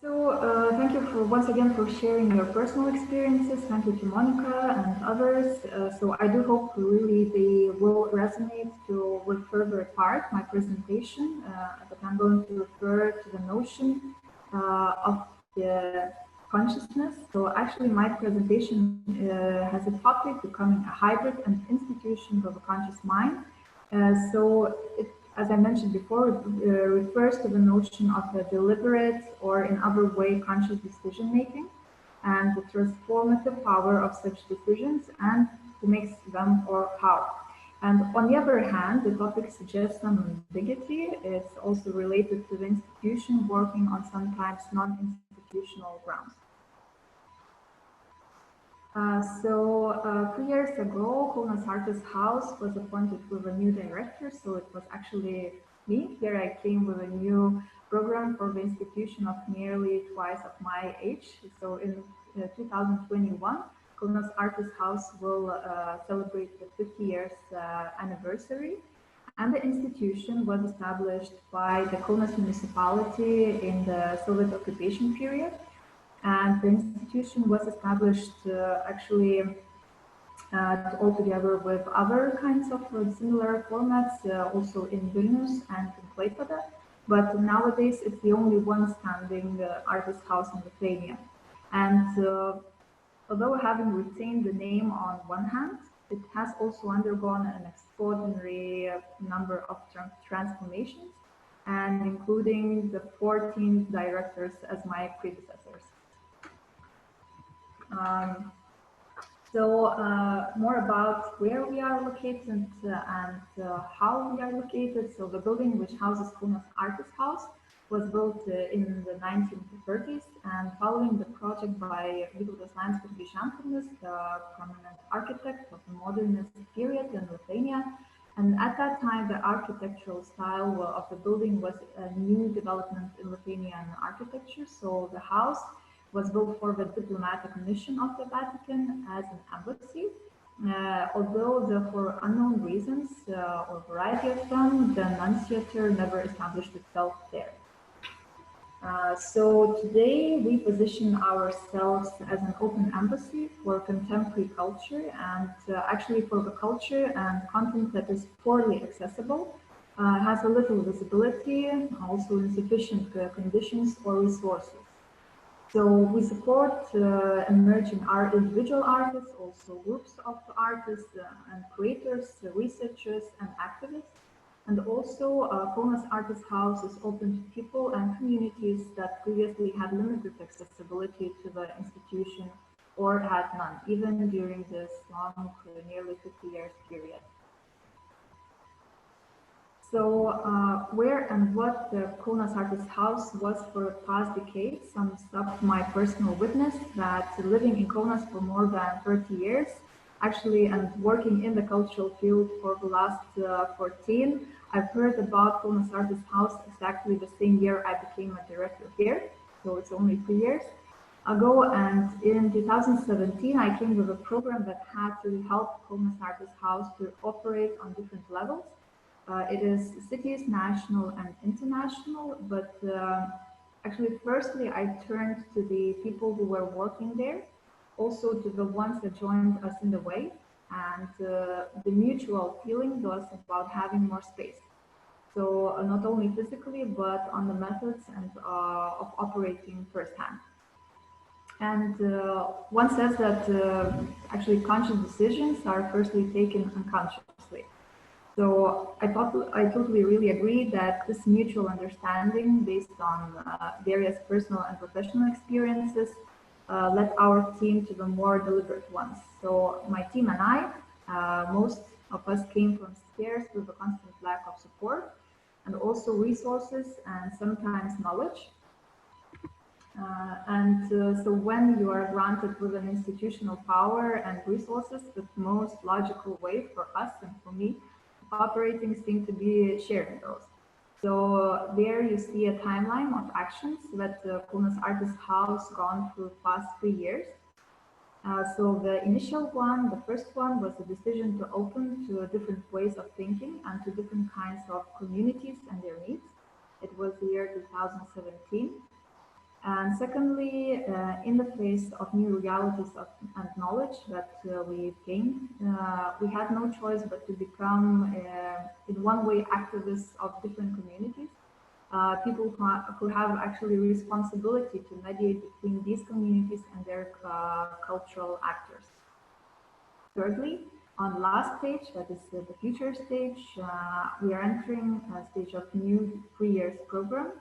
Thank you once again for sharing your personal experiences. Thank you to Monica and others. So I do hope really they will resonate with further part my presentation, but I'm going to refer to the notion of the consciousness. So actually my presentation has a topic becoming a hybrid and institution of a conscious mind. As I mentioned before, it refers to the notion of a deliberate or in other way conscious decision making and the transformative power of such decisions and who makes them or how. And on the other hand, the topic suggests some ambiguity. It's also related to the institution working on sometimes non-institutional grounds. 3 years ago, Kaunas Artist House was appointed with a new director, so it was actually me. Here I came with a new program for the institution of nearly twice of my age. So in 2021, Kaunas Artist House will celebrate the 50 years anniversary. And the institution was established by the Kaunas municipality in the Soviet occupation period. And the institution was established actually all together with other kinds of similar formats, also in Vilnius and in Klaipėda. But nowadays, it's the only one standing artist house in Lithuania. And although having retained the name on one hand, it has also undergone an extraordinary number of transformations, and including the 14 directors as my predecessors. More about where we are located and how we are located. So the building which houses Kaunas Artist House was built in the 1930s, and following the project by Vytautas Landsbergis Žemkalnis, the prominent architect of the modernist period in Lithuania. And at that time, the architectural style of the building was a new development in Lithuanian architecture. So the house was built for the diplomatic mission of the Vatican as an embassy, although for unknown reasons or variety of them, the nunciature never established itself there. So today we position ourselves as an open embassy for contemporary culture and actually for the culture and content that is poorly accessible, has a little visibility, also insufficient conditions or resources. So we support emerging individual artists, also groups of artists and creators, researchers and activists. And also Kaunas Artist House is open to people and communities that previously had limited accessibility to the institution or had none, even during this long, nearly 50 years period. So where and what the Kaunas Artist House was for the past decade sums up my personal witness that living in Kaunas for more than 30 years, actually, and working in the cultural field for the last 14, I've heard about Kaunas Artist House exactly the same year I became a director here. So it's only 3 years ago. And in 2017, I came with a program that had to help Kaunas Artist House to operate on different levels. It is cities, national and international, but actually, firstly, I turned to the people who were working there, also to the ones that joined us in the way, and the mutual feeling was about having more space. So not only physically, but on the methods and of operating firsthand. And one says that actually conscious decisions are firstly taken unconsciously. So I totally really agree that this mutual understanding based on various personal and professional experiences led our team to the more deliberate ones. So my team and I, most of us came from spheres with a constant lack of support and also resources and sometimes knowledge. So when you are granted with an institutional power and resources, the most logical way for us and for me operating seem to be sharing those. So there you see a timeline of actions that Kaunas Artist House gone through the past 3 years. So the initial one, the first one, was the decision to open to different ways of thinking and to different kinds of communities and their needs. It was the year 2017. And secondly, in the face of new realities and knowledge that we gained, we had no choice but to become, in one way, activists of different communities. People who have actually responsibility to mediate between these communities and their cultural actors. Thirdly, on the last stage, that is the future stage, we are entering a stage of new 3 years program,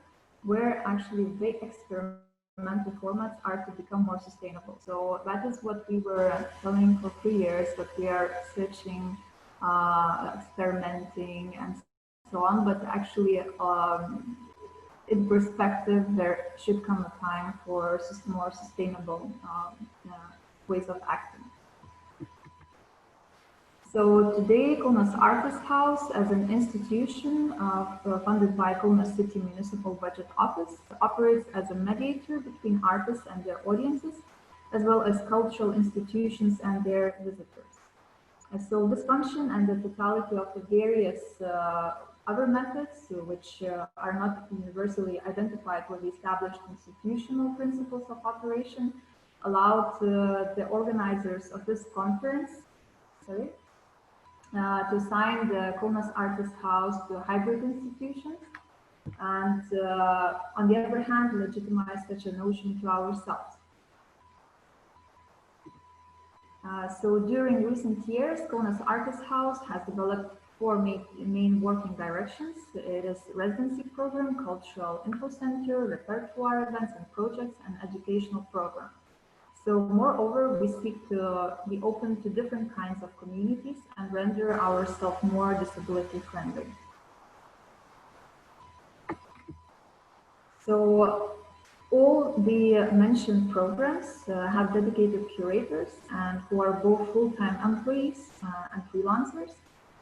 where actually the experimental formats are to become more sustainable. So that is what we were telling for 3 years, that we are searching, experimenting, and so on. But actually, in perspective, there should come a time for more sustainable ways of acting. So today, Kaunas Artist House, as an institution funded by Kaunas City Municipal Budget Office, operates as a mediator between artists and their audiences, as well as cultural institutions and their visitors. And so this function and the totality of the various other methods, which are not universally identified with the established institutional principles of operation, allowed the organizers of this conference, to assign the Kaunas Artist House to hybrid institutions, and on the other hand, legitimize such a notion to ourselves. So during recent years, Kaunas Artist House has developed 4 main working directions. It is residency program, cultural info center, repertoire events and projects, and educational programs. So moreover, we seek to be open to different kinds of communities and render ourselves more disability friendly. So all the mentioned programs have dedicated curators and who are both full-time employees and freelancers,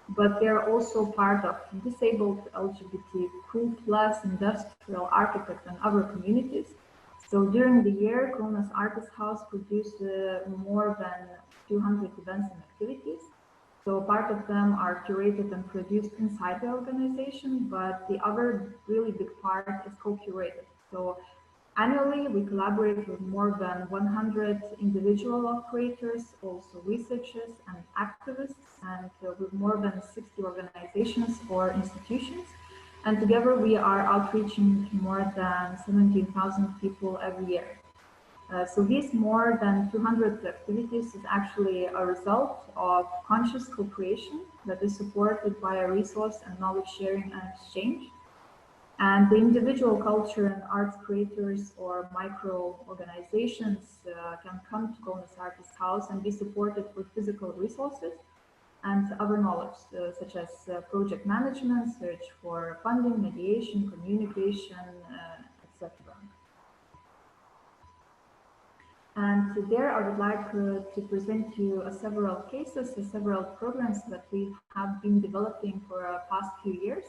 but they're also part of disabled LGBTQ+, industrial, architect, and other communities. So during the year, Kaunas Artist House produced more than 200 events and activities. So part of them are curated and produced inside the organization, but the other really big part is co-curated. So annually, we collaborate with more than 100 individual creators, also researchers and activists, and with more than 60 organizations or institutions. And together we are outreaching to more than 17,000 people every year. So these more than 200 activities is actually a result of conscious co-creation that is supported by a resource and knowledge sharing and exchange. And the individual culture and arts creators or micro organizations can come to Kaunas Artist House and be supported with physical resources and other knowledge, such as project management, search for funding, mediation, communication, etc. And there I would like to present you several cases, several programs that we have been developing for the past few years.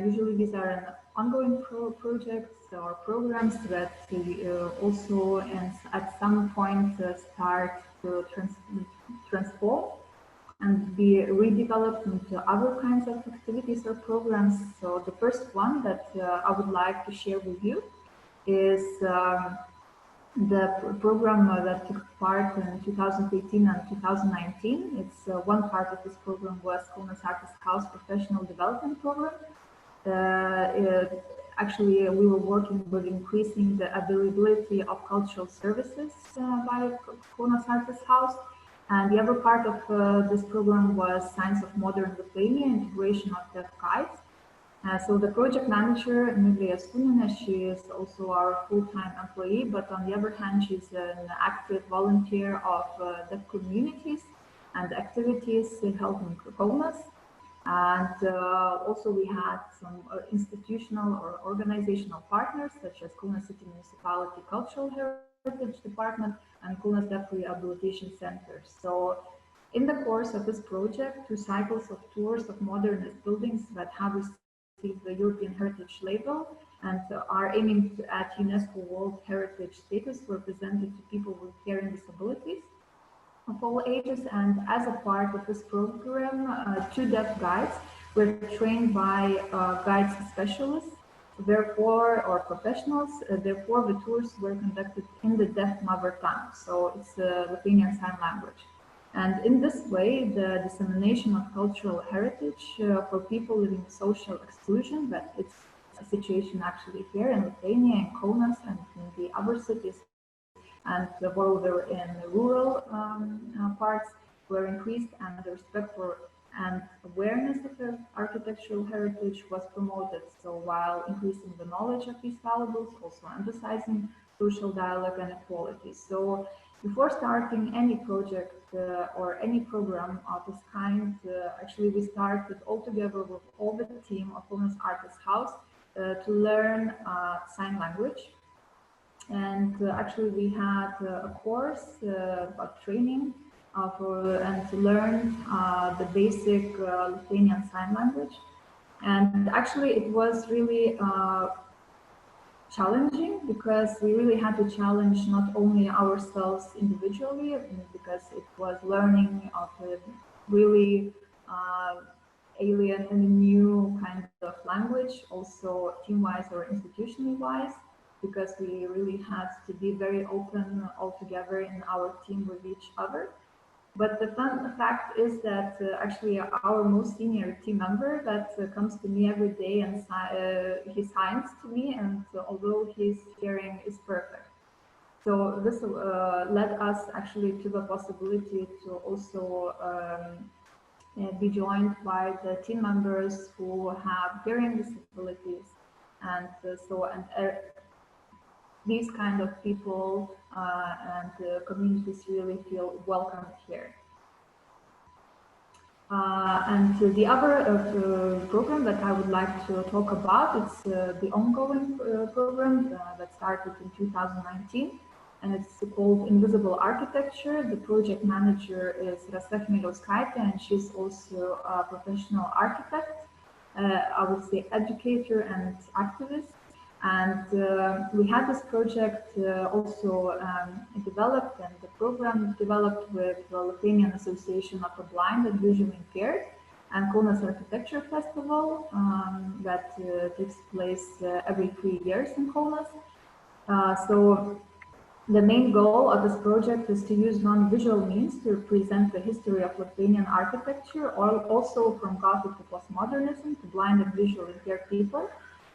Usually these are ongoing projects or programs that also at some point start to transform and be redeveloped into other kinds of activities or programs. So the first one that I would like to share with you is the program that took part in 2018 and 2019. It's one part of this program was Kaunas Artist House Professional Development Program. Actually, we were working with increasing the availability of cultural services by Kaunas Artist House. And the other part of this program was Science of Modern Lithuania, integration of deaf guides. So the project manager, Emilia Stunina, she is also our full-time employee, but on the other hand, she's an active volunteer of deaf communities and activities held in Kaunas. And also we had some institutional or organizational partners, such as Kaunas City Municipality Cultural Heritage Department and Kaunas Deaf Rehabilitation Center. So in the course of this project, 2 cycles of tours of modernist buildings that have received the European Heritage label and are aiming at UNESCO World Heritage status were presented to people with hearing disabilities of all ages. And as a part of this program, 2 deaf guides were trained by guides specialists therefore, or professionals, therefore the tours were conducted in the deaf mother tongue. So it's Lithuanian Sign Language. And in this way, the dissemination of cultural heritage for people living in social exclusion, but it's a situation actually here in Lithuania, in Kaunas, and in the other cities, and moreover in the rural parts, were increased, and the respect for and awareness of the architectural heritage was promoted. So while increasing the knowledge of these valuables, also emphasizing social dialogue and equality. So before starting any project or any program of this kind, actually we started all together with all the team of Kaunas Artists House to learn sign language. And actually we had a course about training and to learn the basic Lithuanian Sign Language. And actually it was really challenging, because we really had to challenge not only ourselves individually, because it was learning of a really alien and new kind of language, also team-wise or institutionally wise, because we really had to be very open all together in our team with each other. But the fun fact is that actually our most senior team member that comes to me every day and he signs to me, and although his hearing is perfect. So this led us actually to the possibility to also be joined by the team members who have hearing disabilities, and these kind of people and communities really feel welcomed here. And the other program that I would like to talk about, it's the ongoing program that started in 2019, and it's called Invisible Architecture. The project manager is Rasa Chmielauskaitė, and she's also a professional architect, I would say educator and activist. And we had this project also developed, and the program developed with the Lithuanian Association of the Blind and Visually Impaired and Kaunas Architecture Festival that takes place every 3 years in Kaunas. So the main goal of this project is to use non-visual means to present the history of Lithuanian architecture, or also from Gothic to postmodernism to blind and visually impaired people.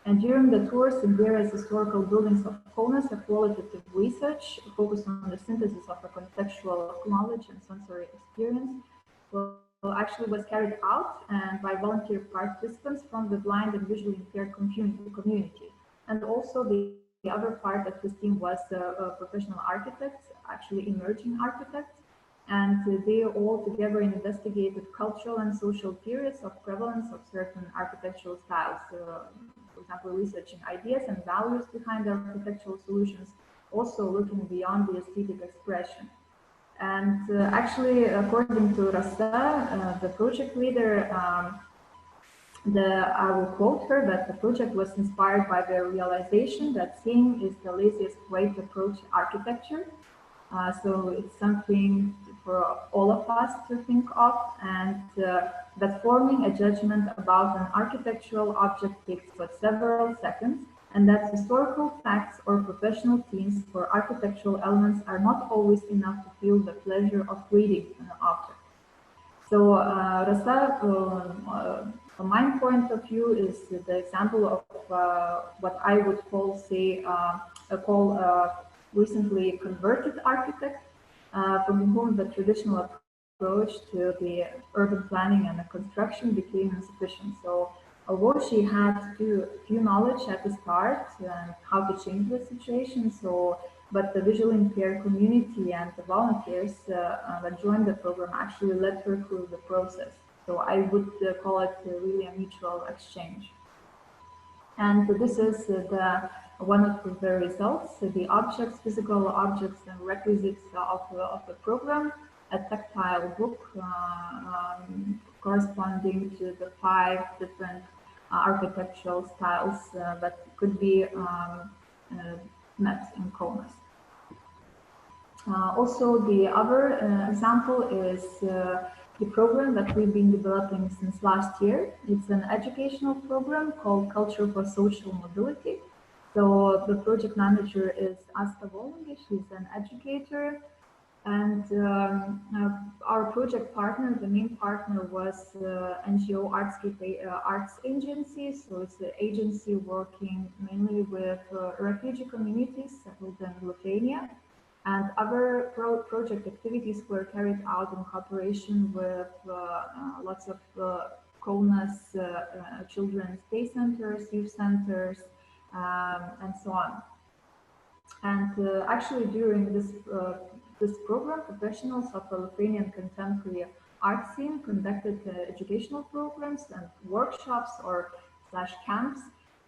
And during the tours in various historical buildings of Kaunas, a qualitative research focused on the synthesis of a contextual knowledge and sensory experience actually was carried out and by volunteer participants from the blind and visually impaired community. And also the other part of this team was professional architects, actually emerging architects, and they all together investigated cultural and social theories of prevalence of certain architectural styles. For example, researching ideas and values behind architectural solutions, also looking beyond the aesthetic expression. And actually, according to Rasa, the project leader, I will quote her, that the project was inspired by the realization that seeing is the laziest way to approach architecture. So it's something for all of us to think of, and that forming a judgment about an architectural object takes but several seconds, and that historical facts or professional themes for architectural elements are not always enough to feel the pleasure of reading an object. So Rasa, from my point of view, is the example of what I would call, say, recently converted architect, from whom the traditional approach to the urban planning and the construction became insufficient. So although she had few knowledge at the start and how to change the situation, but the visually impaired community and the volunteers that joined the program actually led her through the process. So I would call it really a mutual exchange. And this is one of the results, the objects, physical objects and requisites of the program, a tactile book corresponding to the 5 different architectural styles that could be met in Kaunas. Also, the other example is the program that we've been developing since last year. It's an educational program called Culture for Social Mobility. So the project manager is Asta Volungi. She's an educator. And our project partner, the main partner, was NGO Arts Agency. So it's the agency working mainly with refugee communities settled in Lithuania. And other project activities were carried out in cooperation with lots of Kaunas children's day centers, youth centers, and so on. And actually, during this program, professionals of the Lithuanian contemporary art scene conducted educational programs and workshops or camps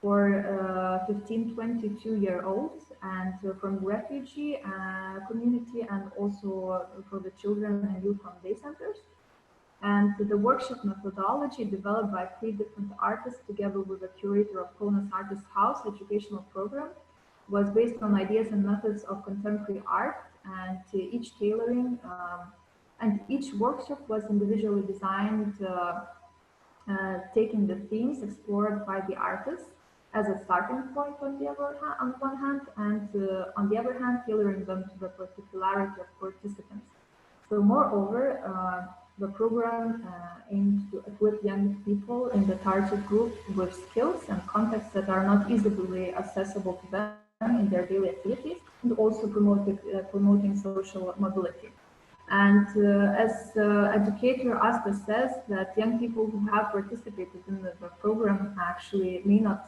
for 15, 22-year-olds and from refugee community, and also for the children and youth from day centers. And the workshop methodology developed by 3 different artists together with the curator of Kaunas Artist House educational program was based on ideas and methods of contemporary art, and each tailoring and each workshop was individually designed, taking the themes explored by the artists as a starting point on one hand, and on the other hand, tailoring them to the particularity of participants. So moreover, the program aimed to equip young people in the target group with skills and contexts that are not easily accessible to them in their daily activities, and also promoting social mobility. And as educator Asta says, that young people who have participated in the program actually may not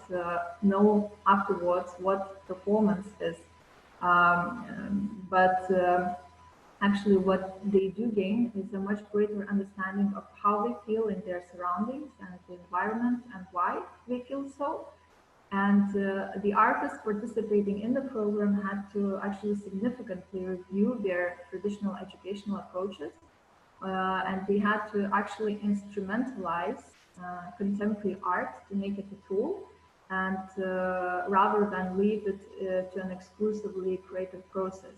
know afterwards what performance is, but actually what they do gain is a much greater understanding of how they feel in their surroundings and the environment and why they feel so. And the artists participating in the program had to actually significantly review their traditional educational approaches, and they had to actually instrumentalize contemporary art to make it a tool, and rather than leave it to an exclusively creative process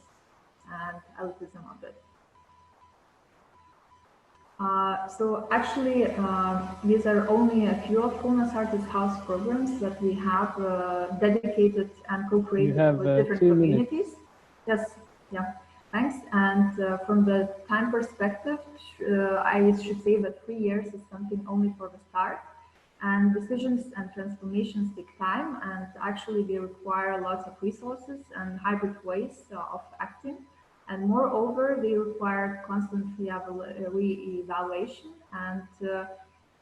and elitism of it. So actually, these are only a few of Kaunas Artist House programs that we have dedicated and co-created with different communities. Yes, yeah, thanks. And from the time perspective, I should say that 3 years is something only for the start. And decisions and transformations take time, and actually they require lots of resources and hybrid ways of acting. And moreover, they require constant re-evaluation. And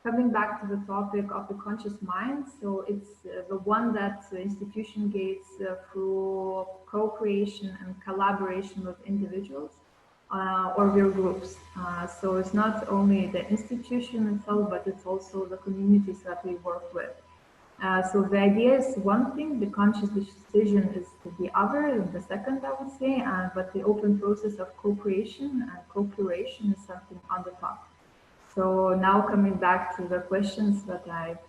coming back to the topic of the conscious mind, so it's the one that the institution gains through co-creation and collaboration with individuals or their groups. So it's not only the institution itself, but it's also the communities that we work with. So the idea is one thing, the conscious decision is the other, the second, I would say, but the open process of co-creation and co-curation is something on the top. So now coming back to the questions that I've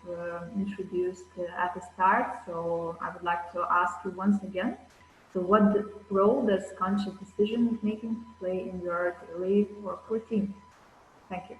introduced at the start, so I would like to ask you once again, so what role does conscious decision making play in your daily work routine? Thank you.